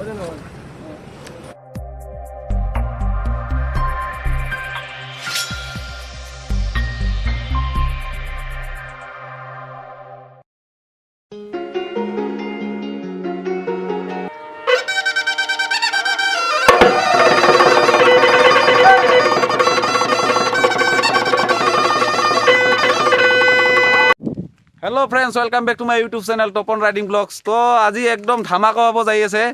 Hello friends, welcome back to my YouTube channel Tapan riding vlogs. तो आज एकदम धामाका हब जाई आछे।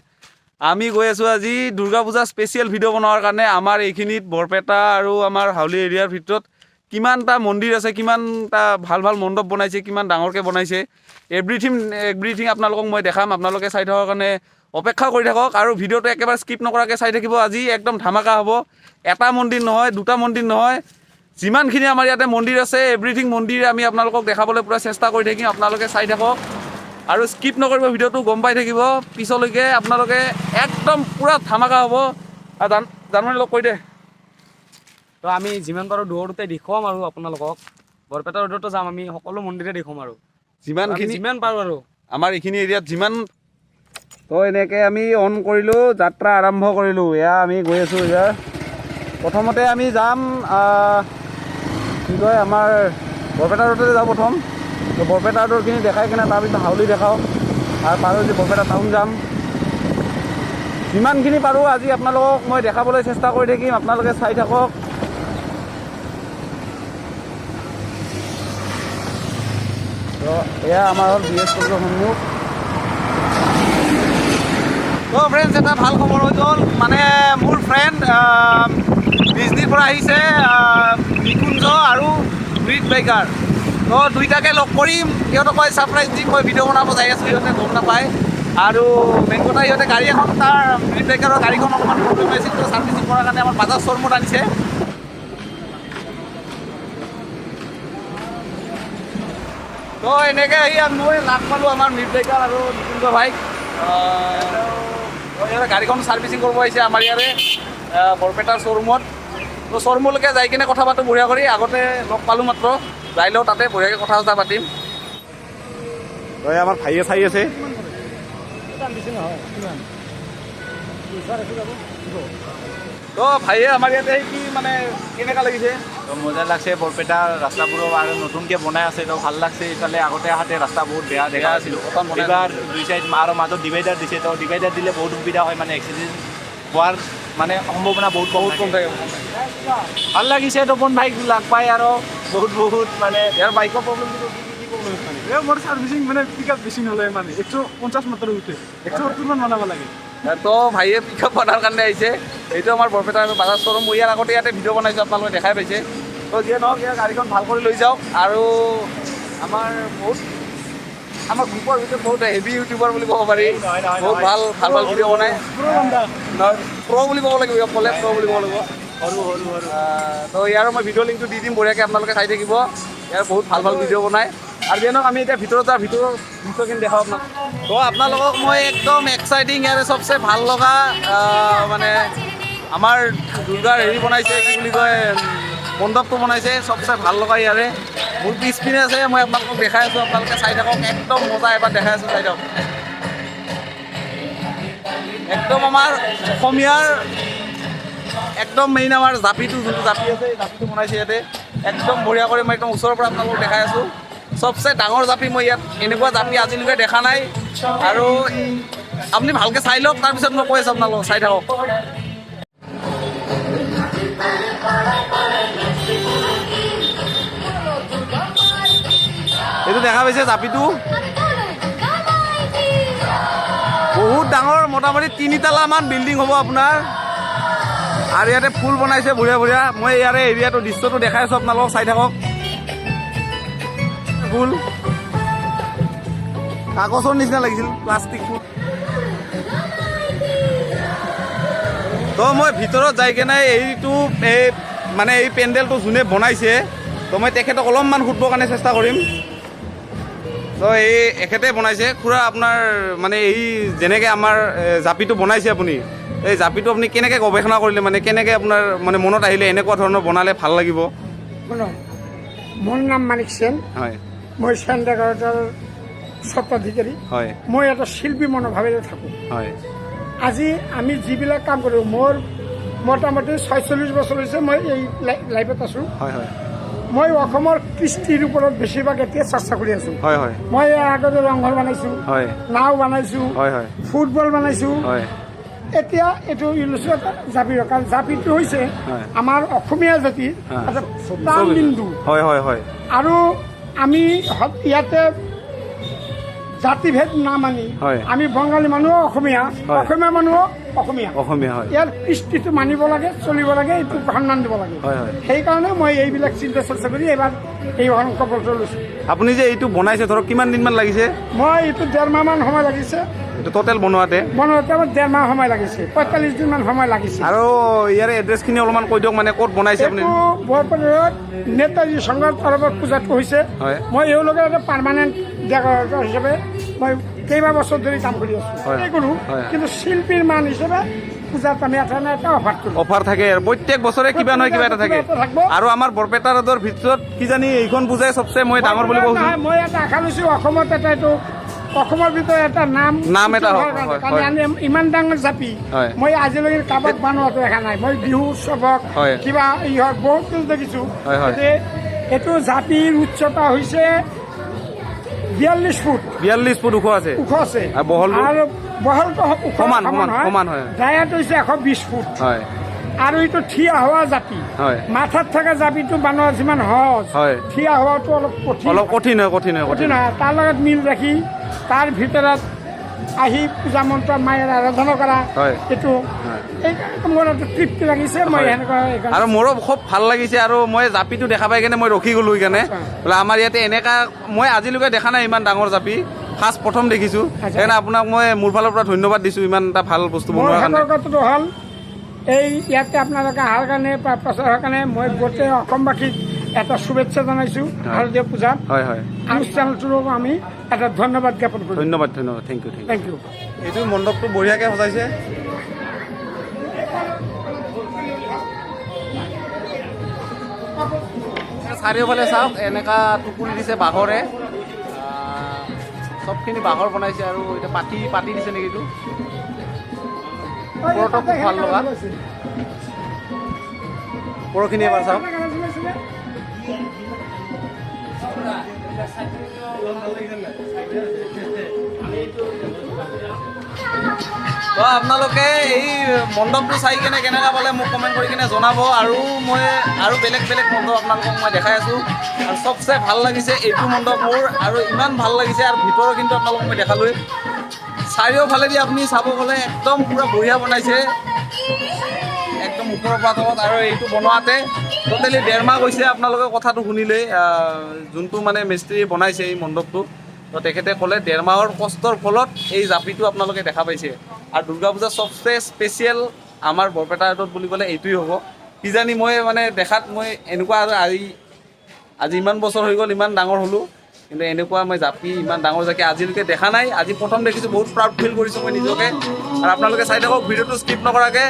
आमी गई आछो আজি दुर्गा पूजा स्पेशियल भिडिओ बनार कारणे आमार एखिनित बरपेटा आरो आमार हाउली एरियार भितरत किमानटा मन्दिर आछे, किमानटा ভাল ভাল मण्डप बनाइছে, किमान डाঙरके बनाइছে, एभ्रिथिंग आपनालोকক মই দেখাম। आपनालोके চাই থকাৰ কাৰণে অপেক্ষা কৰি থাকক আৰু ভিডিওটো একেবাৰে স্কিপ নকৰাকৈ চাই থাকিব। আজি একদম ধামাকা হ'ব। এটা মন্দিৰ নহয়, দুটা মন্দিৰ নহয়, যিমানখিনি আমাৰ ইয়াতে মন্দিৰ আছে এভ্ৰিথিং মন্দিৰ আমি আপোনালোকক দেখাবলৈ পুৰা চেষ্টা কৰি থাকিম। আপোনালোকে চাই থাকক আৰু স্কিপ নকৰিব, ভিডিওটো গম পাই থাকিব পিছলৈকে। আপোনালোকে একদম পুৰা ধামাকা হ'ব। জানমণি লগ কৈ দে। তো আমি যিমান পাৰোঁ দূৰতে দেখুৱাম আৰু আপোনালোকক বৰপেটা ৰোডতো যাম, আমি সকলো মন্দিৰে দেখুৱাম আৰু যিমান পাৰোঁ আৰু আমাৰ এইখিনি এৰিয়াত যিমান। তো এনেকৈ আমি অন কৰিলোঁ, যাত্ৰা আৰম্ভ কৰিলোঁ। এয়া আমি গৈ আছোঁ। এয়া প্ৰথমতে আমি যাম কি কয় আমাৰ বৰপেটা ৰোডতে যাওঁ প্ৰথম। তো বৰপেটা ৰোডখিনি দেখাই কিনে তাৰপিছত হাউলি দেখাওঁ আৰু পাৰোঁ যদি বৰপেটা টাউন যাম। যিমানখিনি পাৰোঁ আজি আপোনালোকক মই দেখাবলৈ চেষ্টা কৰি থাকিম। আপোনালোকে চাই থাকক। তো এয়া আমাৰ হ'ল BS কলেজৰ সন্মুখ। তো ফ্ৰেণ্ডছ, এটা ভাল খবৰ হৈ গ'ল। মানে মোৰ ফ্ৰেণ্ড ডিজনিৰ পৰা আহিছে, নিকুঞ্জ আৰু ব্ৰিট বাইকাৰ। তো দুইটাকে লগ কৰিম। সিহঁতক মই ছাৰপ্ৰাইজ দিম। মই ভিডিঅ' বনাব যাই আছোঁ, সিহঁতে গম নাপায়। আৰু মেইন কথা, সিহঁতে গাড়ী এখন, তাৰ ব্ৰিট বাইকাৰৰ গাড়ীখন অকণমান প্ৰব্লেম পাইছিল। তো ছাৰ্ভিচিং কৰাৰ কাৰণে আমাৰ বাজাজ শ্ব'ৰুমত আনিছে। তো এনেকৈ আহি মই লাগ পালোঁ আমাৰ ব্ৰিট বাইকাৰ আৰু নিকুঞ্জ ভাইক। সিহঁতে গাড়ীখন ছাৰ্ভিচিং কৰিব আহিছে আমাৰ ইয়াৰে বৰপেটাৰ শ্ব'ৰুমত। তো শ্ব'ৰুমলৈকে যাই কিনে কথা পাতোঁ বঢ়িয়া কৰি। আগতে লগ পালোঁ মাত্ৰ, যাই লওঁ তাতে বঢ়িয়াকৈ কথা চথা পাতিম। তই আমাৰ ভাইয়ে চাই আছে। তো ভাইয়ে আমাৰ ইয়াতে কি মানে কেনেকুৱা লাগিছে? তো মজা লাগছে। বৰপেটা ৰাস্তাবোৰো আৰু নতুনকৈ বনাই আছে, তো ভাল লাগছে। ইফালে আগতে আহাতে ৰাস্তা বহুত বেয়া দেখা আছিল। এইবাৰ দুই চাইড আৰু মাজত ডিভাইডাৰ দিছে। তো ডিভাইডাৰ দিলে বহুত সুবিধা হয়, মানে এক্সিডেণ্ট হোৱাৰ মানে সম্ভাৱনা বহুত কম থাকে। ভাল লাগিছে তপন ভাইক লাগ পাই আৰু বহুত মানে ইয়াৰ বাইকৰ প্ৰব্লেম মোৰ ছাৰ্ভিচিং মানে পিক আপ বেছি নলয়, মানে 150 মাত্ৰ উঠে, 170 মান বনাব লাগে। তো ভাইয়ে পিক আপ বনাৰ কাৰণে আহিছে। এইটো আমাৰ বৰপেটাৰ বাজাজ শ্ব'ৰুম। মই ইয়াৰ আগতে ইয়াতে ভিডিঅ' বনাইছোঁ, আপোনালোকে দেখাই পাইছে। তো যিয়ে নহওক, ইয়াৰ গাড়ীখন ভাল কৰি লৈ যাওক। আৰু আমাৰ গ্ৰুপৰ ভিতৰত বহুত হেভি ইউটিউবাৰ বুলি ক'ব পাৰি। বহুত ভাল ভিডিঅ' বনাই। প্ৰ' বুলি ক'ব লাগিব, ক'লে প্ৰ' বুলি ক'ব লাগিব। তো ইয়াৰো মই ভিডিঅ' লিংকটো দি দিম, বঢ়িয়াকৈ আপোনালোকে চাই থাকিব। ইয়াৰ বহুত ভাল ভিডিঅ' বনায়। আৰু যিয়ে নহওক, আমি এতিয়া ভিতৰত যাওঁ, ভিতৰৰ দৃশ্যখিনি দেখাওঁ আপোনাক। তো আপোনালোকক মই একদম এক্সাইটিং, ইয়াৰে চবচে ভাল লগা মানে আমাৰ দুৰ্গাৰ হেৰি বনাইছে, কি বুলি কয়, মণ্ডপটো বনাইছে, চবচে ভাল লগা ইয়াৰে। মোৰ পিছপিনে আছে, মই আপোনালোকক দেখাই আছোঁ। আপোনালোকে চাই থাকক, একদম মজা এবাৰ দেখাই আছোঁ, চাই থাকক। একদম আমাৰ অসমীয়াৰ একদম মেইন আমাৰ জাপিটো, যোনটো জাপি আছে, এই জাপিটো বনাইছে ইয়াতে। একদম বঢ়িয়া কৰি মই একদম ওচৰৰ পৰা আপোনালোকক দেখাই আছোঁ। চবচে ডাঙৰ জাপি, মই ইয়াত এনেকুৱা জাপি আজিলৈকে দেখা নাই। আৰু আপুনি ভালকৈ চাই লওক, তাৰপিছত মই কৈ আছোঁ আপোনালোকক, চাই থাকক। এইটো দেখা পাইছে জাপিটো, বহুত ডাঙৰ, মোটামুটি 3 তালামান বিল্ডিং হ'ব আপোনাৰ। আৰু ইয়াতে ফুল বনাইছে বঢ়িয়া। মই ইয়াৰে এৰিয়াটো দৃশ্যটো দেখাই আছোঁ, আপোনালোকক চাই থাকক। ফুল কাগজৰ নিচিনা লাগিছিল, প্লাষ্টিক ফুল। তো মই ভিতৰত যাই কেনে মানে এই পেণ্ডেলটো যোনে বনাইছে, তো মই তেখেতক অলপমান সুধিবৰ কাৰণে চেষ্টা কৰিম। তো এখেতে বনাইছে খুৰা, আপোনাৰ মানে এই যেনেকৈ আমাৰ জাপিটো বনাইছে আপুনি, এই জাপিটো আপুনি কেনেকৈ গৱেষণা কৰিলে, মানে কেনেকৈ আপোনাৰ মানে মনত আহিলে এনেকুৱা ধৰণৰ বনালে ভাল লাগিব? মোৰ নাম মানিক সেন। হয়, মই চেণ্ডাগাঁৱৰ স্বত্বাধিকাৰী। হয়, মই এটা শিল্পী মনোভাৱেৰে থাকোঁ। হয়। আজি আমি যিবিলাক কাম কৰোঁ, মোৰ মোটামুটি 46 বছৰ হৈছে মই এই লাইফত আছোঁ। হয় হয় মই অসমৰ কৃষ্টিৰ ওপৰত বেছিভাগ এতিয়া চৰ্চা কৰি আছোঁ। হয় হয় মই আগতে ৰংঘৰ বনাইছোঁ, হয় নাও বনাইছোঁ, হয় হয় ফুটবল বনাইছোঁ। হয় এতিয়া এইটো ইউনিভাৰ্চিটি এটা জাপিৰ, কাৰণ জাপিটো হৈছে হয়। আমাৰ অসমীয়া জাতিৰ হয়। এটা প্ৰাণবিন্দু। হয় হয় হয় আৰু আমি ইয়াতে জাতিভেদ নামানি হয়। আমি বঙালী মানুহ অসমীয়া, হয়। অসমীয়া মানুহ অসমীয়া, অসমীয়া হয় ইয়াৰ কৃষ্টিটো মানিব লাগে, চলিব লাগে, এইটো সন্মান দিব লাগে। হয় হয় সেইকাৰণে মই এইবিলাক চিন্তা চৰ্চা কৰি এইবাৰ এই সংকল্পটো লৈছোঁ। আপুনি যে এইটো বনাইছে ধৰক কিমান দিনমান লাগিছে মই এইটো 1.5 মাহমান সময় লাগিছে এইটো টোটেল বনোৱাতে? বনাওঁতে আমাৰ 1.5 মাহ সময় লাগিছে, 45 দিনমান সময় লাগিছে। আৰু ইয়াৰ এড্ৰেছখিনি অলপমান কৈ দিয়ক, মানে ক'ত বনাইছে আপুনি? এইটো বৰপেটাত নেতাজী সংঘৰ তৰফত পূজাটো হৈছে। হয়। মই এওঁলোকে এটা পাৰ্মানেণ্ট ডেকৰেটৰ হিচাপে মই কেইবা বছৰ ধৰি কাম কৰি আছোঁ। হয়। এই কৰোঁ, হয়। কিন্তু শিল্পীৰ মান হিচাপে পূজাত আমি এটা অফাৰ কৰোঁ। অফাৰ থাকে আৰু প্ৰত্যেক বছৰে কিবা নহয় কিবা এটা থাকে। কিবা এটা থাকিব। আৰু আমাৰ বৰপেটা ৰোডৰ ভিতৰত কিজানি এইখন পূজাই চবচে মই ডাঙৰ বুলি কৈছোঁ। নহয়, মই এটা আশা লৈছোঁ অসমত এটা এইটো অসমৰ ভিতৰত এটা নাম এটা হওক, কাৰণে। হয়, কাৰণ হয়। আমি ইমান ডাঙৰ জাপি হয়। মই আজিলৈকে কাবাক বনোৱাটো দেখা নাই। মই বিহু উৎসৱক হয়। কিবা হওক বহুত কিছু দেখিছোঁ। হয়, হয়। এইটো জাপিৰ উচ্চতা হৈছে 42 ফুট 42 ফুট ওখ আছে। ওখ আছে, আৰু বহলটো? আৰু বহলটো ওখ সমান, সমান হয়। ডায়াত হৈছে 120 ফুট। হয় আৰু এইটো থিয়া হোৱা জাপি। হয়। মাথাত থকা জাপিটো বনোৱা যিমান সহজ, হয়। থিয়া হোৱাটো অলপ কঠিন। অলপ কঠিন হয় কঠিন হয় কঠিন কঠিন হয়। তাৰ লগত মিল ৰাখি তাৰ ভিতৰত আহি পূজা মন্ত্ৰ মায়েৰ আৰাধনা কৰা, হয়। এইটো মোৰ এটা তৃপ্তি লাগিছে। মই এনেকুৱা আৰু মোৰো খুব ভাল লাগিছে। আৰু মই জাপিটো দেখা পাই কেনে মই ৰখি গ'লো সেইকাৰণে। বোলে আমাৰ ইয়াতে এনেকা মই আজিলৈকে দেখা নাই ইমান ডাঙৰ জাপি, ফাৰ্ষ্ট প্ৰথম দেখিছোঁ। সেইকাৰণে আপোনাক মই মোৰ ফালৰ পৰা ধন্যবাদ দিছোঁ ইমান এটা ভাল বস্তু মোৰ বনোৱাৰ কাৰণে। হাতৰ কথাটো হ'ল এই ইয়াতে আপোনালোকে অহাৰ কাৰণে বা প্ৰচাৰৰ কাৰণে মই গোটেই অসমবাসীক এটা শুভেচ্ছা জনাইছোঁ শাৰদীয় পূজাত। হয় হয় অনুষ্ঠানটোক আমি এটা ধন্যবাদ জ্ঞাপন কৰিছোঁ। ধন্যবাদ ধন্যবাদ থেংক ইউ থেংক ইউ। এইটো মণ্ডপটো বঢ়িয়াকৈ সজাইছে। চাৰিওফালে চাওক এনেকা টুকুৰি দিছে বাঁহৰে, চবখিনি বাঁহৰ বনাইছে। আৰু এতিয়া পাতি দিছে নেকি এইটো, ওপৰতো খুব ভাল লগা। ওপৰখিনি এবাৰ চাওক। তো আপোনালোকে এই মণ্ডপটো চাই কেনে কেনেকুৱা পালে মোক কমেণ্ট কৰি কিনে জনাব। আৰু মই আৰু বেলেগ বেলেগ মণ্ডপ আপোনালোকক মই দেখাই আছোঁ। আৰু চবচে ভাল লাগিছে এইটো মণ্ডপ মোৰ, আৰু ইমান ভাল লাগিছে। আৰু ভিতৰৰ কিন্তু আপোনালোকক মই দেখালোঁৱেই। চাৰিওফালেদি আপুনি চাব গ'লে একদম পূৰা বঢ়িয়া বনাইছে, একদম ওপৰৰ পৰা তলত। আৰু এইটো বনোৱাতে টোটেলি 1.5 মাহ গৈছে। আপোনালোকে কথাটো শুনিলেই, যোনটো মানে মিস্ত্ৰী বনাইছে এই মণ্ডপটো, তো তেখেতে ক'লে 1.5 মাহৰ কষ্টৰ ফলত এই জাপিটো আপোনালোকে দেখা পাইছে। আৰু দুৰ্গা পূজা চবচে স্পেচিয়েল আমাৰ বৰপেটা ৰোডত বুলি ক'লে এইটোৱেই হ'ব কিজানি। মই মানে দেখাত মই এনেকুৱা, আৰু আজি ইমান বছৰ হৈ গ'ল, ইমান ডাঙৰ হ'লোঁ, কিন্তু এনেকুৱা মই জাপি ইমান ডাঙৰ জাপি আজিলৈকে দেখা নাই। আজি প্ৰথম দেখিছোঁ, বহুত প্ৰাউড ফিল কৰিছোঁ মই নিজকে। আৰু আপোনালোকে চাই থাকক, ভিডিঅ'টো স্কিপ নকৰাকৈ।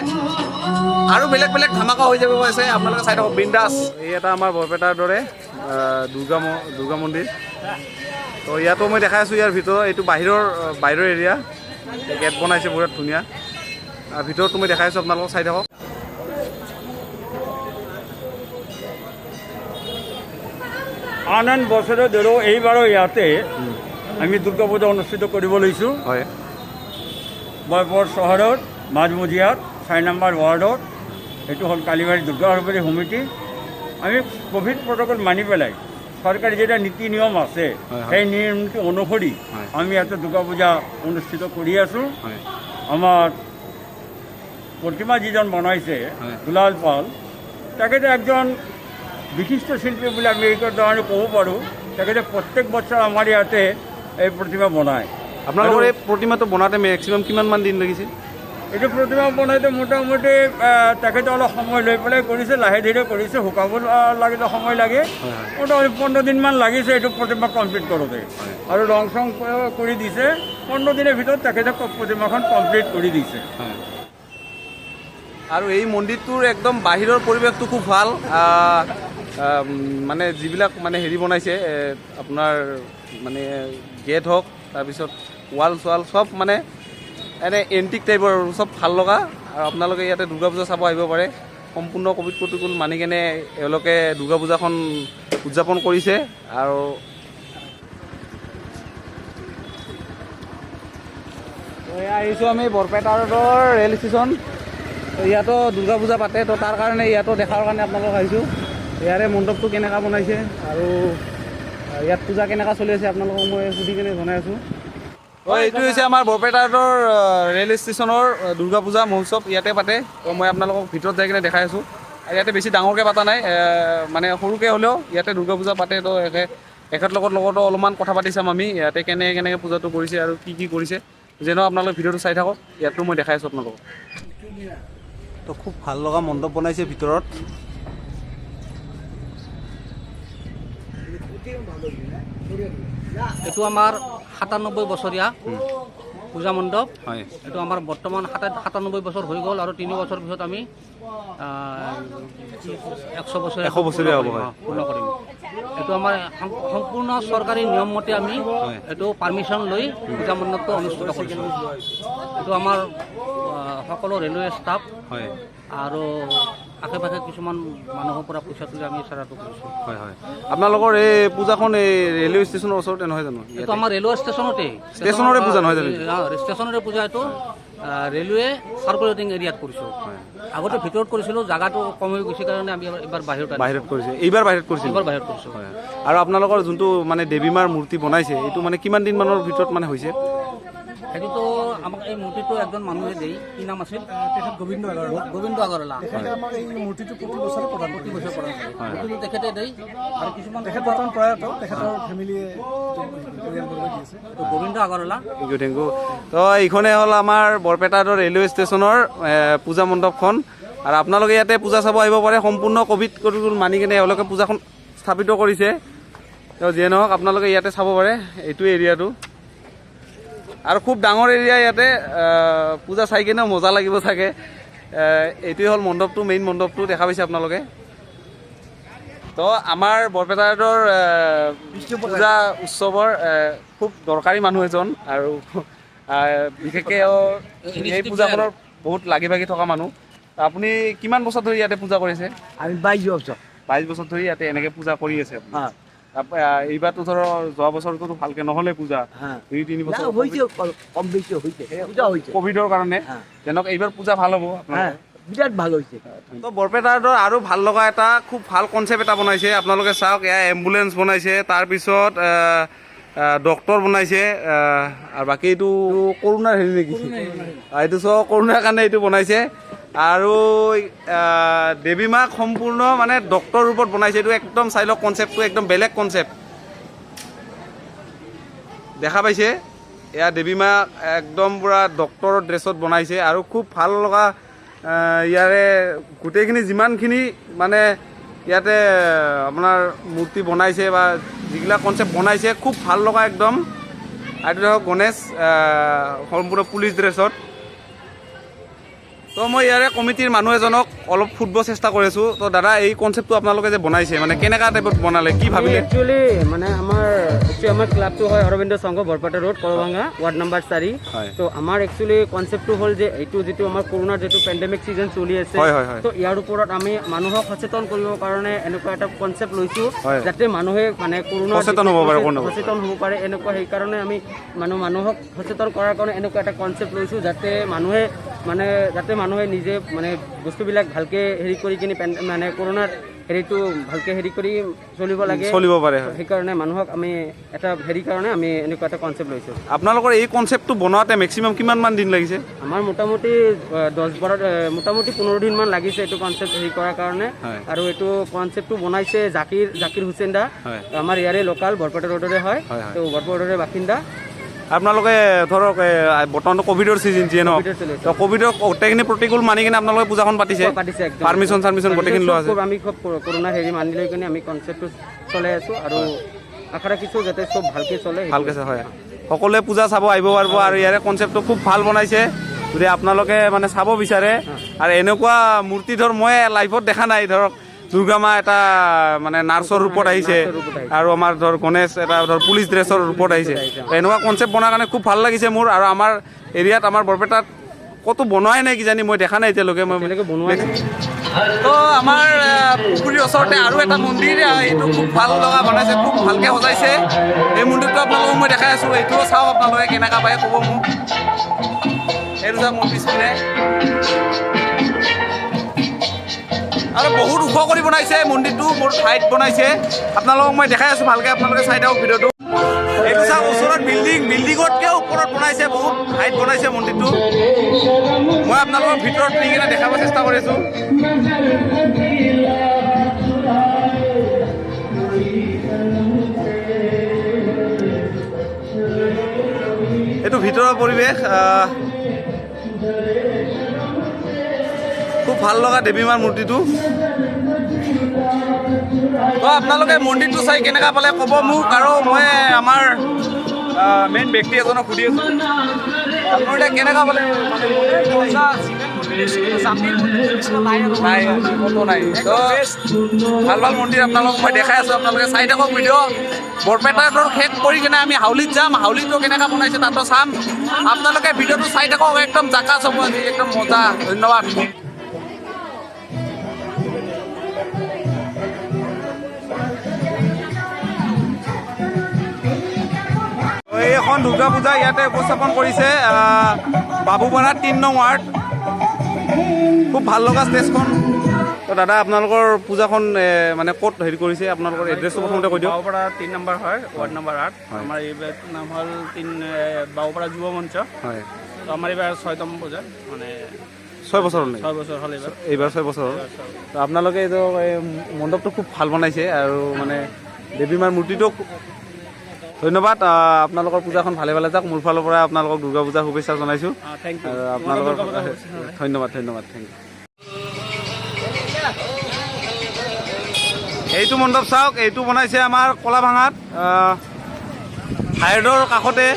আৰু বেলেগ বেলেগ ধামাকা হৈ যাব আছে, আপোনালোকে চাই থাকক বিন্দাছ। এই এটা আমাৰ বৰপেটাৰ দৰে দুৰ্গা মন্দিৰ। তো ইয়াতো মই দেখাই আছোঁ ইয়াৰ ভিতৰত। এইটো বাহিৰৰ এৰিয়া, গেট বনাইছে বহুত ধুনীয়া। ভিতৰতো মই দেখাই আছোঁ, আপোনালোকক চাই থাকক। আন বছৰৰ দৰেও এইবাৰো ইয়াতে আমি দুৰ্গা পূজা অনুষ্ঠিত কৰিব লৈছোঁ। হয় মই বৰ চহৰত মাজমজিয়াত 4 নম্বৰ ৱাৰ্ডত, এইটো হ'ল কালিবাৰী দুৰ্গা সৰস্বতী সমিতি। আমি ক'ভিড প্ৰট'কল মানি পেলাই চৰকাৰী যেটা নীতি নিয়ম আছে সেই নিয়মটো অনুসৰি আমি ইয়াতে দুৰ্গা পূজা অনুষ্ঠিত কৰি আছোঁ। আমাৰ প্ৰতিমা যিজন বনাইছে দুলাল পাল, তেখেতে একজন বিশিষ্ট শিল্পী বুলি আমি এই কাৰণে ক'ব পাৰোঁ। তেখেতে প্ৰত্যেক বছৰ আমাৰ ইয়াতে এই প্ৰতিমা বনায়। আপোনালোকৰ এই প্ৰতিমাটো বনাওঁতে মেক্সিমাম কিমানমান দিন লাগিছে? এইটো প্ৰতিমা বনাওঁতে মোটামুটি তেখেতে অলপ সময় লৈ পেলাই কৰিছে, লাহে ধীৰে কৰিছে, শুকাব লাগিলে সময় লাগে। মোটামুটি 15 দিনমান লাগিছে এইটো প্ৰতিমা কমপ্লিট কৰোঁতে। আৰু ৰং চং কৰি দিছে, 15 দিনৰ ভিতৰত তেখেতে প্ৰতিমাখন কমপ্লিট কৰি দিছে। আৰু এই মন্দিৰটোৰ একদম বাহিৰৰ পৰিৱেশটো খুব ভাল। মানে যিবিলাক মানে হেৰি বনাইছে আপোনাৰ মানে গেট হওক, তাৰপিছত ৱাল চোৱাল চব মানে এনে এণ্টিক টাইপৰ চব ভাল লগা আৰু আপোনালোকে ইয়াতে দুৰ্গা পূজা চাব আহিব পাৰে সম্পূৰ্ণ ক'ভিড প্ৰটোকল মানি কেনে এওঁলোকে দুৰ্গা পূজাখন উদযাপন কৰিছে আৰু এয়া আহিছোঁ আমি বৰপেটা ৰোডৰ ৰেল ষ্টেচন ইয়াতো দুৰ্গা পূজা পাতে তো তাৰ কাৰণে ইয়াতো দেখাৰ কাৰণে আপোনালোক আহিছোঁ ইয়াৰে মণ্ডপটো কেনেকুৱা বনাইছে আৰু ইয়াত পূজা কেনেকুৱা চলি আছে আপোনালোকক মই সুধি কেনে জনাই আছোঁ এইটো হৈছে আমাৰ বৰপেটা ৰোডৰ ৰেল ষ্টেচনৰ দুৰ্গা পূজা মহোৎসৱ ইয়াতে পাতে তো মই আপোনালোকক ভিতৰত যাই কিনে দেখাই আছোঁ আৰু ইয়াতে বেছি ডাঙৰকৈ পতা নাই মানে সৰুকৈ হ'লেও ইয়াতে দুৰ্গা পূজা পাতে তো লগতো অলপমান কথা পাতি চাম আমি ইয়াতে কেনেকৈ পূজাটো কৰিছে আৰু কি কৰিছে যেনে আপোনালোকে ভিডিঅ'টো চাই থাকক ইয়াতো মই দেখাই আছোঁ আপোনালোকক তো খুব ভাল লগা মণ্ডপ বনাইছে ভিতৰত এইটো আমাৰ ৯৭ বছৰীয়া পূজা মণ্ডপ হয় এইটো আমাৰ বৰ্তমান ৯৭ বছৰ হৈ গ'ল আৰু ৩ বছৰ পিছত আমি ১০০ বছৰীয়া হ'ব হয় পূৰ্ণ কৰিম এইটো আমাৰ সম্পূৰ্ণ চৰকাৰী নিয়ম মতে আমি এইটো পাৰ্মিশ্যন লৈ পূজা মণ্ডপটো অনুষ্ঠিত কৰিছোঁ এইটো আমাৰ সকলো ৰেলৱে ষ্টাফ হয় আৰু আশে পাশে কিছুমান মানুহৰ পৰা পইচা তুলি আমি চাৰাটো কৰিছোঁ হয় হয় আপোনালোকৰ এই পূজাখন এই ৰেলৱে ষ্টেচনৰ ওচৰতে নহয় জানো এইটো আমাৰ ৰেলৱে ষ্টেচনতে ষ্টেচনৰে পূজা নহয় জানো ষ্টেচনৰে পূজা এইটো ৰেলৱে চাৰ্কুলেটিং এৰিয়াত কৰিছোঁ আগতে ভিতৰত কৰিছিলোঁ জাগাটো কম হৈ গৈছে কাৰণে আমি এবাৰ বাহিৰত কৰিছে এইবাৰ বাহিৰত কৰিছে এইবাৰ বাহিৰত কৰিছোঁ আৰু আপোনালোকৰ যোনটো মানে দেৱী মাৰ মূৰ্তি বনাইছে এইটো মানে কিমান দিনমানৰ ভিতৰত মানে হৈছে সেইটোতো আমাক এই মূৰ্তিটো একজন মানুহে দেই কি নাম আছিল তেখেত গোবিন্দ আগৰৱালা আমাক এই মূৰ্তিটো প্ৰতি বছৰ প্ৰদান মূৰ্তিটো তেখেতে দেই আৰু কিছুমান তেখেত বৰ্তমান প্ৰয়াত তেখেতৰ ফেমিলিয়ে গোবিন্দ আগৰৱালা থেংক ইউ তো এইখনে হ'ল আমাৰ বৰপেটা ৰেলৱে ষ্টেচনৰ পূজা মণ্ডপখন আৰু আপোনালোকে ইয়াতে পূজা চাব আহিব পাৰে সম্পূৰ্ণ ক'ভিড প্ৰটোকল মানি কেনে এওঁলোকে পূজাখন স্থাপিত কৰিছে তো যিয়ে নহওক আপোনালোকে ইয়াতে চাব পাৰে এইটো এৰিয়াটো আৰু খুব ডাঙৰ এৰিয়া ইয়াতে পূজা চাই কিনেও মজা লাগিব চাগে এইটোৱে হ'ল মণ্ডপটো মেইন মণ্ডপটো দেখা পাইছে আপোনালোকে তো আমাৰ বৰপেটা ৰোডৰ পূজা উৎসৱৰ খুব দৰকাৰী মানুহ এজন আৰু বিশেষকৈ এই পূজাখনৰ বহুত লাগি ভাগি থকা মানুহ আপুনি কিমান বছৰ ধৰি ইয়াতে পূজা কৰিছে আমি 22 বছৰ ধৰি ইয়াতে এনেকৈ পূজা কৰি আছে এইবাৰতো ধৰ যোৱা বছৰতো ভালকে নহ'লে পূজা 2-3 বছৰ কম বেছি হৈছে ক'ভিডৰ কাৰণে যেনক এইবাৰ পূজা ভাল হ'ব বিৰাট ভাল হৈছে তো বৰপেটা ৰোডৰ আৰু ভাল লগা এটা খুব ভাল কনচেপ্ট এটা বনাইছে আপোনালোকে চাওক এয়া এম্বুলেঞ্চ বনাইছে তাৰপিছত ডক্তৰ বনাইছে আৰু বাকী এইটো কৰোণাৰ হেৰি নেকি এইটো চব কৰোণাৰ কাৰণে এইটো বনাইছে আৰু দেৱী মাক সম্পূৰ্ণ মানে ডক্তৰ ৰূপত বনাইছে এইটো একদম চাই লওক কনচেপ্টটো একদম বেলেগ কনচেপ্ট দেখা পাইছে এয়া দেৱী মাক একদম পূৰা ডক্তৰৰ ড্ৰেছত বনাইছে আৰু খুব ভাল লগা ইয়াৰে গোটেইখিনি যিমানখিনি মানে ইয়াতে আপোনাৰ মূৰ্তি বনাইছে বা যিবিলাক কনচেপ্ট বনাইছে খুব ভাল লগা একদম এইটো ধৰক গণেশ সম্পূৰ্ণ পুলিচ ড্ৰেছত তো মই ইয়াৰে কমিটিৰ মানুহ এজনক অলপ সুধিব চেষ্টা কৰিছোঁ তো দাদা এই কনচেপ্টটো আপোনালোকে যে বনাইছে মানে কেনেকুৱা টাইপত বনালে কি ভাবিলে একচুৱেলি মানে আমাৰ ক্লাবটো হয় অৰবিন্দ সংঘ বৰপেটা ৰোড কৰভাঙা ৱাৰ্ড নম্বৰ 4 তো আমাৰ একচুৱেলি কনচেপ্টটো হ'ল যে এইটো যিটো আমাৰ কৰোণাৰ যিটো পেণ্ডেমিক ছিজন চলি আছে তো ইয়াৰ ওপৰত আমি মানুহক সচেতন কৰিবৰ কাৰণে এনেকুৱা এটা কনচেপ্ট লৈছোঁ যাতে মানুহে মানে কৰোণা সচেতন হ'ব পাৰে এনেকুৱা সেইকাৰণে আমি মানুহক সচেতন কৰাৰ কাৰণে এনেকুৱা এটা কনচেপ্ট লৈছোঁ যাতে মানুহে নিজে মানে বস্তুবিলাক ভালকে হেৰি কৰি কিনে মানে কৰোণাৰ হেৰিটো ভালকে হেৰি কৰি চলিব পাৰে সেইকাৰণে মানুহক আমি এটা হেৰি কাৰণে আমি এনেকুৱা এটা কনচেপ্ট লৈছোঁ আপোনালোকৰ এই কনচেপ্টটো বনোৱাতে মেক্সিমাম কিমান দিন লাগিছে আমাৰ মোটামুটি 15 দিনমান লাগিছে এইটো কনচেপ্ট হেৰি কৰাৰ কাৰণে আৰু এইটো কনচেপ্টটো বনাইছে জাকিৰ হুছেইন দা আমাৰ ইয়াৰে লোকেল বৰপেটা ৰোডৰে হয় তো বৰপেটা ৰোডৰে বাসিন্দা আপোনালোকে ধৰক বৰ্তমানটো ক'ভিডৰ ছিজন যিয়ে নহওক তো ক'ভিডৰ গোটেইখিনি প্ৰতিকূল মানি কিনে আপোনালোকে পূজাখন পাতিছে পাৰ্মিশ্যন গোটেইখিনি লোৱা আছে আমি খুব কৰোণা হেৰি মানি লৈ কিনে আমি কনচেপ্টটো চলাই আছোঁ আৰু আশা ৰাখিছোঁ যাতে চব ভালকৈ চলে হয় সকলোৱে পূজা চাব আহিব পাৰিব আৰু ইয়াৰে কনচেপ্টটো খুব ভাল বনাইছে যদি আপোনালোকে মানে চাব বিচাৰে আৰু এনেকুৱা মূৰ্তি ধৰ মই লাইভত দেখা নাই ধৰক দুৰ্গা মা এটা মানে নাৰ্ছৰ ৰূপত আহিছে আৰু আমাৰ ধৰ গণেশ এটা ধৰ পুলিচ ড্ৰেছৰ ৰূপত আহিছে এনেকুৱা কনচেপ্ট বনাৰ কাৰণে খুব ভাল লাগিছে মোৰ আৰু আমাৰ এৰিয়াত আমাৰ বৰপেটাত ক'তো বনোৱাই নাই কিজানি মই দেখা নাই এতিয়ালৈকে মই তো আমাৰ পুখুৰীৰ ওচৰতে আৰু এটা মন্দিৰ এইটো খুব ভাল লগা বনাইছে খুব ভালকৈ সজাইছে এই মন্দিৰটো আপোনালোকক মই দেখাই আছোঁ এইটোও চাওক আপোনালোকে কেনেকুৱা পায় ক'ব মোক এইটো চাওক মোৰ পিছপিনে আৰু বহুত ওখ কৰি বনাইছে মন্দিৰটো বহুত হাইট বনাইছে আপোনালোকক মই দেখাই আছোঁ ভালকৈ আপোনালোকে চাই থাকক ভিডিঅ'টো এইটো চাওক ওচৰত বিল্ডিঙতকৈ ওপৰত বনাইছে বহুত হাইট বনাইছে মন্দিৰটো মই আপোনালোকৰ ভিতৰত নি কিনে দেখাব চেষ্টা কৰিছোঁ এইটো ভিতৰৰ পৰিৱেশ খুব ভাল লগা দেৱী মাৰ মূৰ্তিটো তো আপোনালোকে মন্দিৰটো চাই কেনেকুৱা পালে ক'ব মোক আৰু মই আমাৰ মেইন ব্যক্তি এজনক সুধি আছোঁ আপোনালোকে কেনেকুৱা পালে নাই ক'তো নাই তো ভাল ভাল মন্দিৰ আপোনালোকক মই দেখাই আছোঁ আপোনালোকে চাই থাকক ভিডিঅ' বৰপেটাটোৰ শেষ কৰি কিনে আমি হাউলিত যাম হাউলিটো কেনেকুৱা বনাইছে তাতো চাম আপোনালোকে ভিডিঅ'টো চাই থাকক একদম জাকাচ হ'ব আজি একদম মজা ধন্যবাদ এইখন দুৰ্গা পূজা ইয়াতে উপস্থাপন কৰিছে বাবুপাৰা ৩ নং ৱাৰ্ড খুব ভাল লগা ষ্টেজখন তো দাদা আপোনালোকৰ পূজাখন মানে ক'ত হেৰি কৰিছে আপোনালোকৰ এড্ৰেছটো প্ৰথমতে কৈ দিয়ক বাবুপাৰা ৩ নম্বৰ হয় ৱাৰ্ড নম্বৰ 8 আমাৰ এইবাৰ নাম হ'ল বাবুপাৰা যুৱ মঞ্চ হয় তো আমাৰ এইবাৰ ৬তম পূজা মানে 6 বছৰ হ'ল 6 বছৰ হ'ল এইবাৰ 6 বছৰ হ'ল তো আপোনালোকে এইটো মণ্ডপটো খুব ভাল বনাইছে আৰু মানে দেৱী মাৰ মূৰ্তিটো ধন্যবাদ আপোনালোকৰ পূজাখন ভালে ভালে যাওক মোৰ ফালৰ পৰা আপোনালোকক দুৰ্গা পূজাৰ শুভেচ্ছা জনাইছোঁ থেংক ইউ আৰু আপোনালোকৰ ধন্যবাদ থেংক ইউ এইটো মণ্ডপ চাওক এইটো বনাইছে আমাৰ কলাভাঙাত হাইৰডৰ কাষতে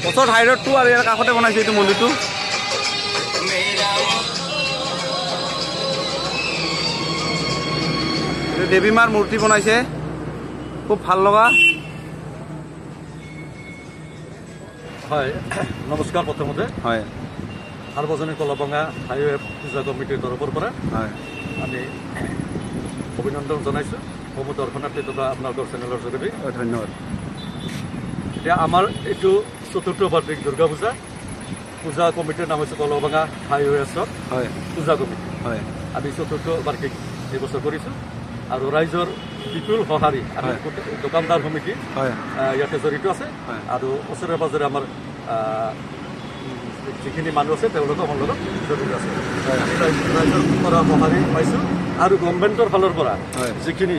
ওচৰত হাইৰডটো আৰু ইয়াৰ কাষতে বনাইছে এইটো মন্দিৰটো দেৱী মাৰ মূৰ্তি বনাইছে খুব ভাল লগা হয় নমস্কাৰ প্ৰথমতে হয় সাৰ্বজনীন কলাভাঙা হাইৱে পূজা কমিটিৰ তৰফৰ পৰা হয় আমি অভিনন্দন জনাইছোঁ সমূহ দৰ্শনাৰ্থী তথা আপোনালোকৰ চেনেলৰ যোগেদি ধন্যবাদ এতিয়া আমাৰ এইটো ৪ৰ্থ বাৰ্ষিক দুৰ্গা পূজা কমিটিৰ নাম হৈছে কলাভাঙা হাইৱেছত হয় পূজা কমিটি হয় আমি ৪ৰ্থ বাৰ্ষিক এইবছৰ কৰিছোঁ আৰু ৰাইজৰ বিপুল সঁহাৰি আমি দোকানদাৰ সমিতি হয় ইয়াতে জড়িত আছে হয়। আৰু ওচৰে পাজৰে আমাৰ যিখিনি মানুহ আছে তেওঁলোকে আমাৰ লগত জড়িত আছে আমি ৰাইজৰ পৰা সঁহাৰি পাইছোঁ আৰু গভৰ্ণমেণ্টৰ ফালৰ পৰা যিখিনি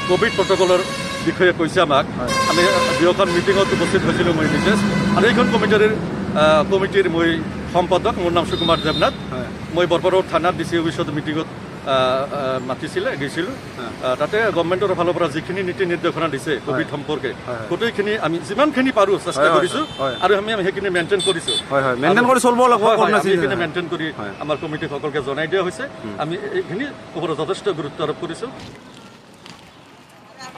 ক'ভিড প্ৰট'কলৰ বিষয়ে কৈছে আমাক আমি দুয়োখন মিটিঙত উপস্থিত হৈছিলোঁ মই নিজে আৰু এইখন কমিটিৰ মই সম্পাদক মোৰ নাম সুকুমাৰ দেৱনাথ মই বৰপেটা থানাত ডি চি অফিচত মিটিঙত মাতিছিলে গৈছিলোঁ তাতে গভৰ্ণমেণ্টৰ ফালৰ পৰা যিখিনি নীতি নিৰ্দেশনা দিছে ক'ভিড সম্পৰ্কে গোটেইখিনি আমি যিমানখিনি পাৰোঁ চেষ্টা কৰিছোঁ আৰু আমি সেইখিনি মেইনটেইন কৰিছোঁ মেইনটেইন কৰি চলিব লাগিব সেইখিনি মেইনটেইন কৰি আমাৰ কমিটিসকলকে জনাই দিয়া হৈছে আমি এইখিনি ওপৰত যথেষ্ট গুৰুত্ব আৰোপ কৰিছোঁ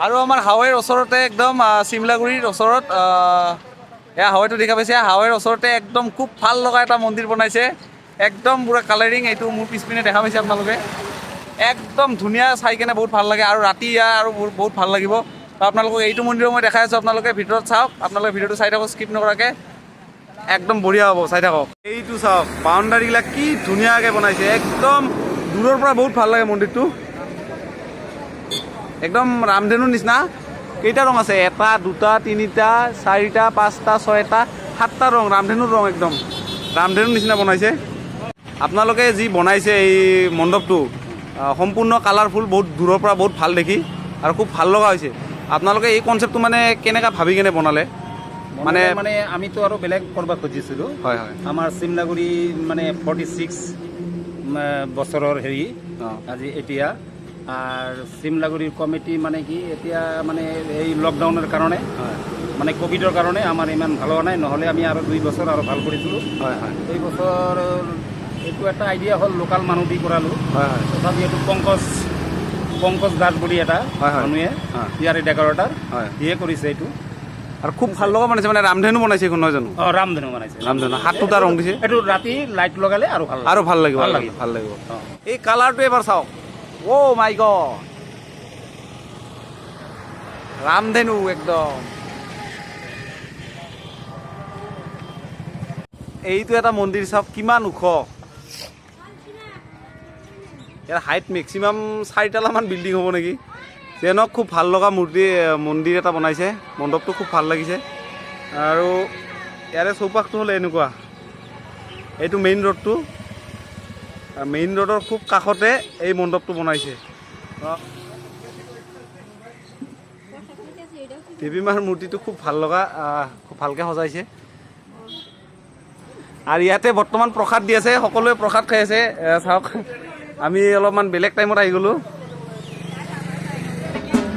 আৰু আমাৰ হাৱেৰ ওচৰতে একদম চিমলাগুৰিৰ ওচৰত এয়া হাৱেটো দেখা পাইছে হাৱেৰ ওচৰতে একদম খুব ভাল লগা এটা মন্দিৰ বনাইছে একদম পুৰা কালাৰিং এইটো মোৰ পিছপিনে দেখা পাইছে আপোনালোকে একদম ধুনীয়া চাই কেনে বহুত ভাল লাগে আৰু ৰাতি ইয়াৰ আৰু বহুত ভাল লাগিব আপোনালোকক এইটো মন্দিৰো মই দেখাই আছোঁ আপোনালোকে ভিতৰত চাওক আপোনালোকে ভিডিঅ'টো চাই থাকক স্কিপ নকৰাকৈ একদম বঢ়িয়া হ'ব চাই থাকক এইটো চাওক বাউণ্ডাৰীবিলাক কি ধুনীয়াকৈ বনাইছে একদম দূৰৰ পৰা বহুত ভাল লাগে মন্দিৰটো একদম ৰামধেনুৰ নিচিনা কেইটা ৰং আছে 1 2 3 4 5 6 7টা ৰং ৰামধেনুৰ ৰং একদম ৰামধেনুৰ নিচিনা বনাইছে আপোনালোকে যি বনাইছে এই মণ্ডপটো সম্পূৰ্ণ কালাৰফুল বহুত দূৰৰ পৰা বহুত ভাল দেখি আৰু খুব ভাল লগা হৈছে আপোনালোকে এই কনচেপ্টটো মানে কেনেকৈ ভাবি কেনে বনালে মানে আমিতো আৰু বেলেগ কৰিব খুজিছিলোঁ হয় হয় আমাৰ চিমলাগুৰি মানে 46 বছৰৰ হেৰি আজি এতিয়া আৰু চিমলাগুৰিৰ কমিটি মানে কি এতিয়া মানে এই লকডাউনৰ কাৰণে মানে ক'ভিডৰ কাৰণে আমাৰ ইমান ভাল হোৱা নাই নহ'লে আমি আৰু 2 বছৰ আৰু ভাল কৰিছিলোঁ হয় হয় এই বছৰ এইটো এটা আইডিয়া হ'ল লোকেল মানুহ দি কৰালোঁ হয় হয় তথাপি এইটো পংকজ দাস বুলি এটা হয়, হয়। মানুহে হয়। ইয়াৰে ডেকৰেটাৰ হয়। সিয়ে কৰিছে এইটো আৰু খুব ভাল লগা বনাইছে মানে ৰামধেনু বনাইছে এইখন নহয় জানো ৰামধেনু বনাইছে ৰামধেনু হাতটো তাৰ ৰং দিছে এইটো ৰাতি লাইট লগালে আৰু ভাল আৰু ভাল লাগিব ভাল লাগিব। ভাল লাগিব এই কালাৰটো এবাৰ চাওক অ' মাই গড ৰামধেনু একদম এইটো এটা মন্দিৰ চাওক কিমান ওখ ইয়াৰ হাইট মেক্সিমাম 4 বিল্ডিং হ'ব নেকি যেনক খুব ভাল লগা মন্দিৰ এটা বনাইছে মণ্ডপটো খুব ভাল লাগিছে আৰু ইয়াৰে চৌপাশটো হ'লে এনেকুৱা এইটো মেইন ৰোডটো মেইন ৰোডৰ খুব কাষতে এই মণ্ডপটো বনাইছে দেৱী মাৰ মূৰ্তিটো খুব ভাল লগা খুব ভালকৈ সজাইছে আৰু ইয়াতে বৰ্তমান প্ৰসাদ দি আছে সকলোৱে প্ৰসাদ খাই আছে চাওক আমি অলপমান বেলেগ টাইমত আহি গ'লোঁ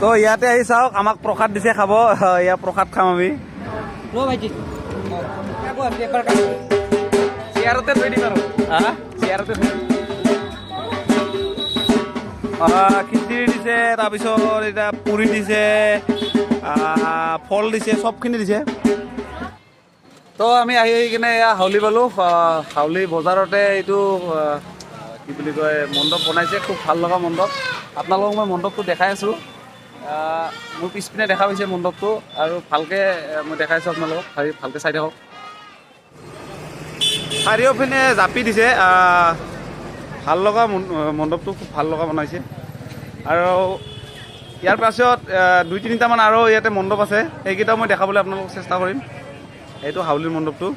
তো ইয়াতে আহি চাওক আমাক প্ৰসাদ দিছে খাব ইয়াৰ প্ৰসাদ খাম আমি চেয়াৰতে থৈ দিম আৰু চেয়াৰতে থৈ দিম খিচিৰি দিছে তাৰপিছত এতিয়া পুৰি দিছে ফল দিছে চবখিনি দিছে তো আমি আহি কিনে এয়া হাউলি পালোঁ হাউলি বজাৰতে এইটো কি বুলি কয় মণ্ডপ বনাইছে খুব ভাল লগা মণ্ডপ আপোনালোকক মই মণ্ডপটো দেখাই আছোঁ মোৰ পিছপিনে দেখা পাইছে মণ্ডপটো আৰু ভালকৈ মই দেখাইছোঁ আপোনালোকক ভালকৈ চাই থাকক চাৰিওপিনে জাপি দিছে ভাল লগা মণ্ডপটো খুব ভাল লগা বনাইছে আৰু ইয়াৰ পাছত 2-3টামান আৰু ইয়াতে মণ্ডপ আছে সেইকেইটাও মই দেখাবলৈ আপোনালোকক চেষ্টা কৰিম এইটো হাউলিৰ মণ্ডপটো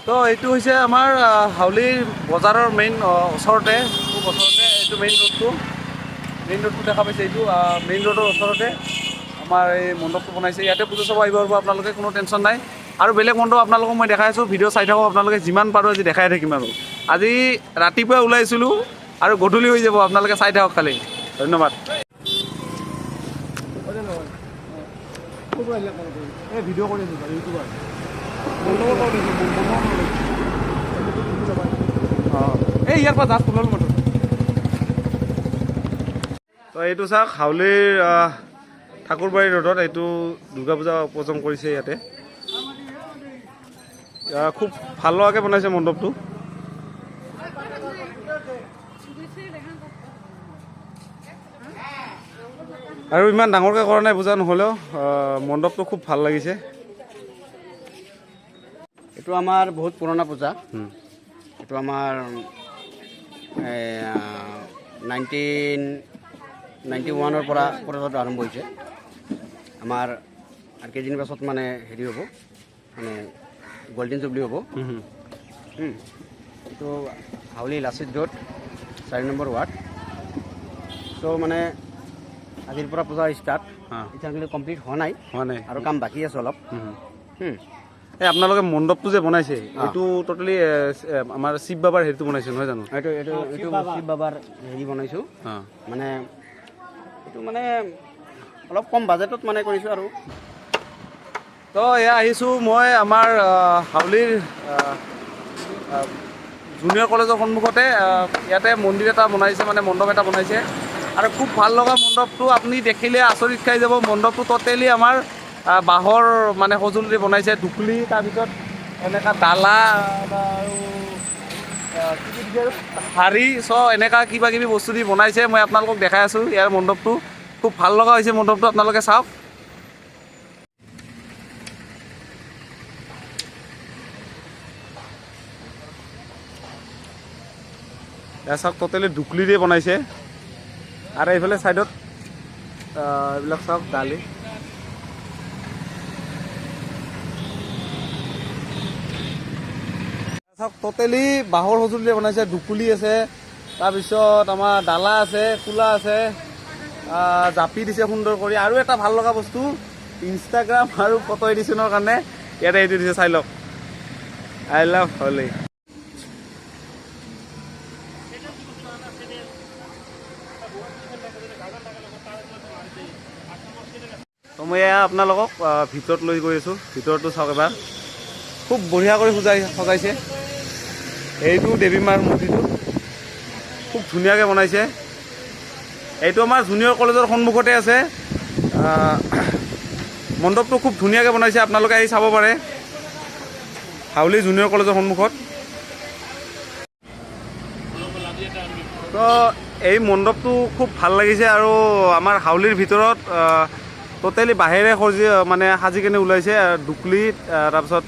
তো এইটো হৈছে আমাৰ হাউলিৰ বজাৰৰ মেইন ওচৰতে খুব ওচৰতে এইটো মেইন ৰোডটো দেখা পাইছে এইটো মেইন ৰোডৰ ওচৰতে আমাৰ এই মণ্ডপটো বনাইছে ইয়াতে পুজা চাব আহিব পাৰিব আপোনালোকে কোনো টেনশ্যন নাই আৰু বেলেগ মণ্ডপ আপোনালোকক মই দেখাই আছোঁ ভিডিঅ' চাই থাকক আপোনালোকে যিমান পাৰোঁ আজি দেখাই থাকিম আৰু আজি ৰাতিপুৱাই ওলাইছিলোঁ আৰু গধূলি হৈ যাব আপোনালোকে চাই থাকক খালি ধন্যবাদ ভিডিঅ' কৰি আছোঁ ইউটিউবাৰ এই ইয়াৰ পৰা জাষ্ট ওলালোঁ মাত্ৰ তো এইটো চাওক হাউলিৰ ঠাকুৰবাৰী ৰোডত এইটো দুৰ্গা পূজা উপাৰ্জন কৰিছে ইয়াতে খুব ভাল লগাকৈ বনাইছে মণ্ডপটো আৰু ইমান ডাঙৰকৈ কৰা নাই পূজা নহ'লেও মণ্ডপটো খুব ভাল লাগিছে এইটো আমাৰ বহুত পুৰণা পূজা এইটো আমাৰ 1991ৰ পৰা পূজাটো আৰম্ভ হৈছে আমাৰ আৰু কেইদিন পাছত মানে হেৰি হ'ব মানে গল্ডেন জুবলি হ'ব এইটো হাউলি লাচিত ৰোড 4 নম্বৰ ৱাৰ্ড তো মানে আজিৰ পৰা পূজা ষ্টাৰ্ট এতিয়ালৈকে কমপ্লিট হোৱা নাই আৰু কাম বাকী আছে অলপ এই আপোনালোকে মণ্ডপটো যে বনাইছে এইটো টোটেলি আমাৰ শিৱ বাবাৰ হেৰিটো বনাইছে নহয় জানো এইটো শিৱ বাবাৰ হেৰি বনাইছোঁ মানে এইটো মানে অলপ কম বাজেটত মানে কৰিছোঁ আৰু তো এয়া আহিছোঁ মই আমাৰ হাউলিৰ জুনিয়ৰ কলেজৰ সন্মুখতে ইয়াতে মন্দিৰ এটা বনাইছে মানে মণ্ডপ এটা বনাইছে আৰু খুব ভাল লগা মণ্ডপটো আপুনি দেখিলে আচৰিত খাই যাব মণ্ডপটো টোটেলি আমাৰ বাঁহৰ মানে সঁজুলিৰে বনাইছে দুকলি তাৰপিছত এনেকুৱা ডালা আৰু শাৰী এনেকুৱা কিবা কিবি বস্তু দি বনাইছে মই আপোনালোকক দেখাই আছোঁ ইয়াৰ মণ্ডপটো খুব ভাল লগা হৈছে মণ্ডপটো আপোনালোকে চাওক এয়া চাওক টোটেলি দুকলিৰে বনাইছে আৰু এইফালে ছাইডত এইবিলাক চাওক দালি চাওক টোটেলি বাঁহৰ সঁজুলিৰে বনাইছে দুকুলি আছে তাৰপিছত আমাৰ ডালা আছে কুলা আছে জাপি দিছে সুন্দৰ কৰি আৰু এটা ভাল লগা বস্তু ইনষ্টাগ্ৰাম আৰু ফটো এডিশ্যনৰ কাৰণে ইয়াতে এইটো দিছে চাই লওক আই লাভ হলি তো মই এয়া আপোনালোকক ভিতৰত লৈ গৈ আছোঁ ভিতৰতো চাওক এবাৰ খুব বঢ়িয়া কৰি সজাইছে এইটো দেৱী মাৰ মূৰ্তিটো খুব ধুনীয়াকৈ বনাইছে। এইটো আমাৰ জুনিয়ৰ কলেজৰ সন্মুখতে আছে। মণ্ডপটো খুব ধুনীয়াকৈ বনাইছে, আপোনালোকে আহি চাব পাৰে হাউলি জুনিয়ৰ কলেজৰ সন্মুখত। তো এই মণ্ডপটো খুব ভাল লাগিছে আৰু আমাৰ হাউলিৰ ভিতৰত টোটেলি বাঁহেৰে মানে সাজি কেনে ওলাইছে। দুকলি তাৰপিছত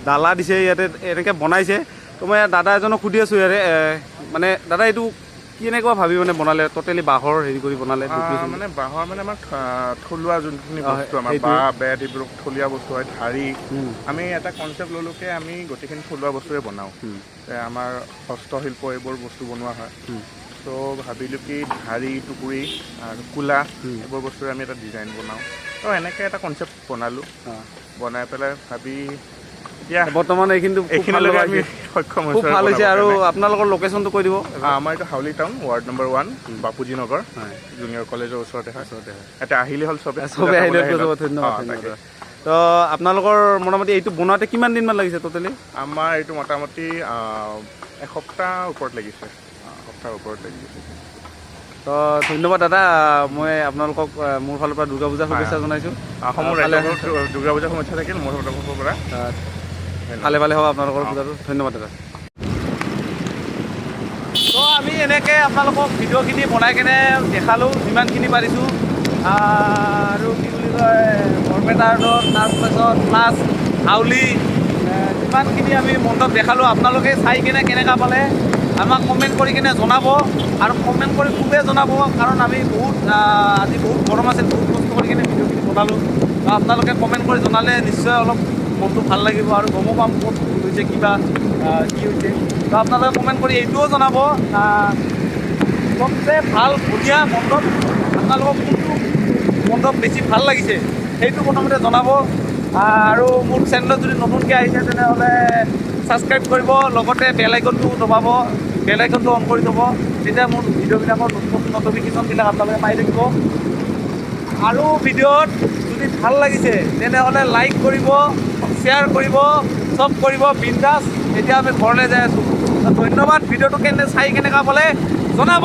ডালা দিছে, ইয়াতে এনেকৈ বনাইছে। তো মই দাদা এজনক সুধি আছোঁ ইয়াৰে মানে দাদা এইটো কেনেকুৱা ভাবি মানে বনালে? টোটেলি বাঁহৰ হেৰি কৰি বনালে? মানে বাঁহৰ মানে আমাৰ থলুৱা যোনখিনি বস্তু আমাৰ বাঁহ বেত এইবোৰ থলুৱা বস্তু হয়। ঢাৰি আমি এটা কনচেপ্ট ল'লোকে আমি গোটেইখিনি থলুৱা বস্তুৰে বনাওঁ। আমাৰ হস্তশিল্প এইবোৰ বস্তু বনোৱা হয়। তো ভাবিলোঁ কি ঢাৰি টুকুৰি আৰু কোলা এইবোৰ বস্তুৰে আমি এটা ডিজাইন বনাওঁ। তো এনেকৈ এটা কনচেপ্ট বনালোঁ। বনাই পেলাই ভাবি বৰ্তমান এইখিনিলৈকে আমি সক্ষম খুব ভাল হৈছে। আৰু আপোনালোকৰ লোকেশ্যনটো কৈ দিব। আমাৰ এইটো হাউলি টাউন ৱাৰ্ড নম্বৰ 1 বাপুজী নগৰ জুনিয়ৰ কলেজৰ ওচৰতে হয়। ইয়াতে আহিলে হ'ল চবে আহিলে। ধন্যবাদ। তো আপোনালোকৰ মোটামুটি এইটো বনাওঁতে কিমান দিনমান লাগিছে টোটেলি? আমাৰ এইটো মোটামুটি এসপ্তাহ ওপৰত লাগিছে। তো ধন্যবাদ দাদা। মই আপোনালোকক মোৰ ফালৰ পৰা দুৰ্গা পূজাৰ শুভেচ্ছা জনাইছোঁ। দুৰ্গা পূজাৰ শুভেচ্ছা থাকিল মোৰ ফালৰ পৰা। ভালে ভালে হওক আপোনালোকৰ পূজাটো। ধন্যবাদ দাদা। তো আমি এনেকৈ আপোনালোকক ভিডিঅ'খিনি বনাই কেনে দেখালোঁ যিমানখিনি পাৰিছোঁ। আৰু কি বুলি কয় বৰপেটা ৰোড তাৰপিছত প্লাছ হাউলি যিমানখিনি আমি মণ্ডপ দেখালোঁ আপোনালোকে চাই কিনে কেনেকুৱা পালে আমাক কমেণ্ট কৰি কিনে জনাব। আৰু কমেণ্ট কৰি খুবেই জনাব, কাৰণ আমি আজি বহুত গৰম আছিল, বহুত কষ্ট কৰি কিনে ভিডিঅ'খিনি বনালোঁ। আপোনালোকে কমেণ্ট কৰি জনালে নিশ্চয় অলপ মনটো ভাল লাগিব আৰু গমো পাম ক'ত ভুল হৈছে কিবা কি হৈছে। তো আপোনালোকে কমেণ্ট কৰি এইটোও জনাব চবচে ভাল ধুনীয়া মণ্ডপ আপোনালোকক কোনটো মণ্ডপ বেছি ভাল লাগিছে সেইটো প্ৰথমতে জনাব। আৰু মোৰ চেনেলত যদি নতুনকৈ আহিছে তেনেহ'লে ছাবস্ক্ৰাইব কৰিব, লগতে বেল আইকনটো দবাব, বেল আইকনটো অন কৰি থ'ব। তেতিয়া মোৰ ভিডিঅ'বিলাকৰ নতুন নটিফিকেশ্যনবিলাক আপোনালোকে পাই থাকিব। আৰু ভিডিঅ'ত যদি ভাল লাগিছে তেনেহ'লে লাইক কৰিব, শ্বেয়াৰ কৰিব, চব কৰিব বিন্দাছ। এতিয়া আমি ঘৰলৈ যাই আছোঁ। ধন্যবাদ। ভিডিঅ'টো চাই কেনেকুৱা পালে জনাব।